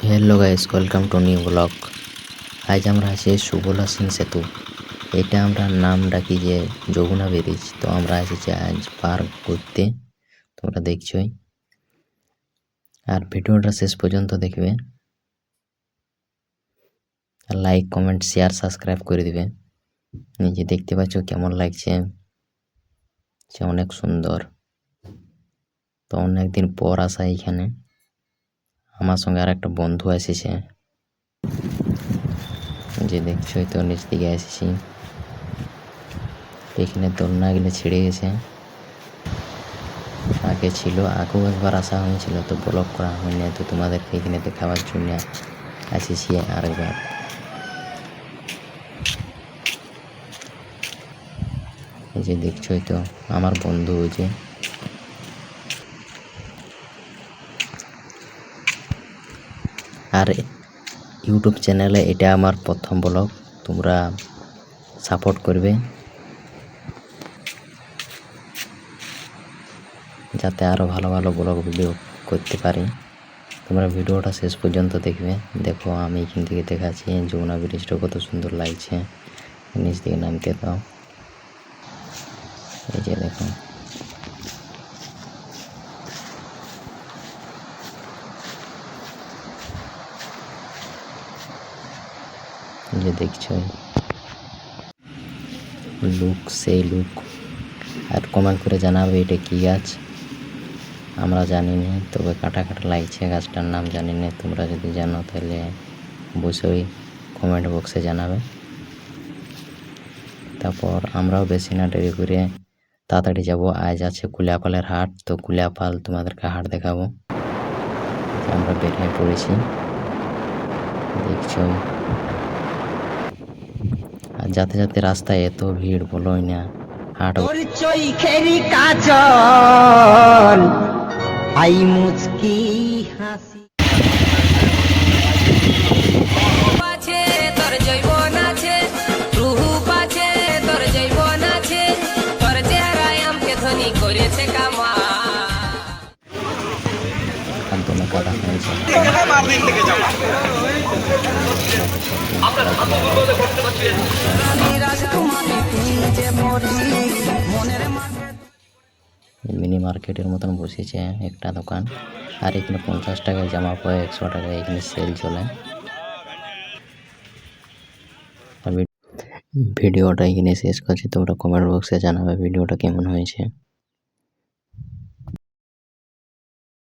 Hello guys, welcome to new blog. আজ আমরা আছি সুবলা সিং সেতু। এটা আমরা নাম ডাকি যে যমুনা ব্রিজ। তো আমরা এসেছি আজ পার্ক করতে, তোমরা দেখছোই। আর ভিডিওটা শেষ পর্যন্ত দেখবে, আর লাইক কমেন্ট শেয়ার সাবস্ক্রাইব করে দিবে। নিজে দেখতে পাচ্ছ কেমন লাগছে, সে অনেক সুন্দর। তো অনেকদিন পর আসা এখানে। আমার সঙ্গে আর একটা বন্ধু এসেছে, যে দেখছোই তো নিচ দিকে এসেছি। এখানে দোলনাগুলো ছিঁড়ে গেছে, আগে ছিল, আগেও একবার আসা হয়েছিল, তো ব্লগ করা হয়নি। তো তোমাদেরকে এখানে দেখাবার জন্য এসেছি আরেকবার। এই যে দেখছোই তো আমার বন্ধু, যে আর ইউটিউব চ্যানেলে এটা আমার প্রথম ব্লগ। তোমরা সাপোর্ট করবে যাতে আরও ভালো ভালো ব্লগ ভিডিও করতে পারি। তোমরা ভিডিওটা শেষ পর্যন্ত দেখবে। দেখো আমি এখান থেকে দেখাচ্ছি যমুনা ব্রিজটা কত সুন্দর লাগছে। নিচ দিকে নামতে দাও। এই যে দেখো, যে দেখছো লুক, সেই লুক। আর কমেন্ট করে জানাবে এটা কি গাছ, আমরা জানি না, তবে কাটা কাটা লাগছে। গাছটার নাম জানি না, তোমরা যদি জানো তাহলে অবশ্যই কমেন্ট বক্সে জানাবে। তারপর আমরাও বেশি না দেরি করে তাড়াতাড়ি যাব। আজ আছে কুলিয়াপালের হাট, তো কুলিয়াপাল তোমাদেরকে হাট দেখাবো। আমরা বেরিয়ে পড়েছি, দেখছো। আর যাতে যাতে রাস্তায় এত ভিড় বলোই না। হাট চৈখেরি কাজল আই মুচকি হাসি আছে তোর জৈবন আছে, রূপ আছে তোর জৈবন আছে, তোর চেহারায় আমকে ধনী করেছে কামা। একদমে কাটা হয়েছে। মিনি মার্কেটের মতন বসেছে একটা দোকান। আর এখানে 50 টাকায় জামা পায়, 100 টাকায় এখানে সেল চলে। ভিডিওটা এখানে শেষ করছি, তোমরা কমেন্ট বক্সে জানাবে ভিডিওটা কেমন হয়েছে।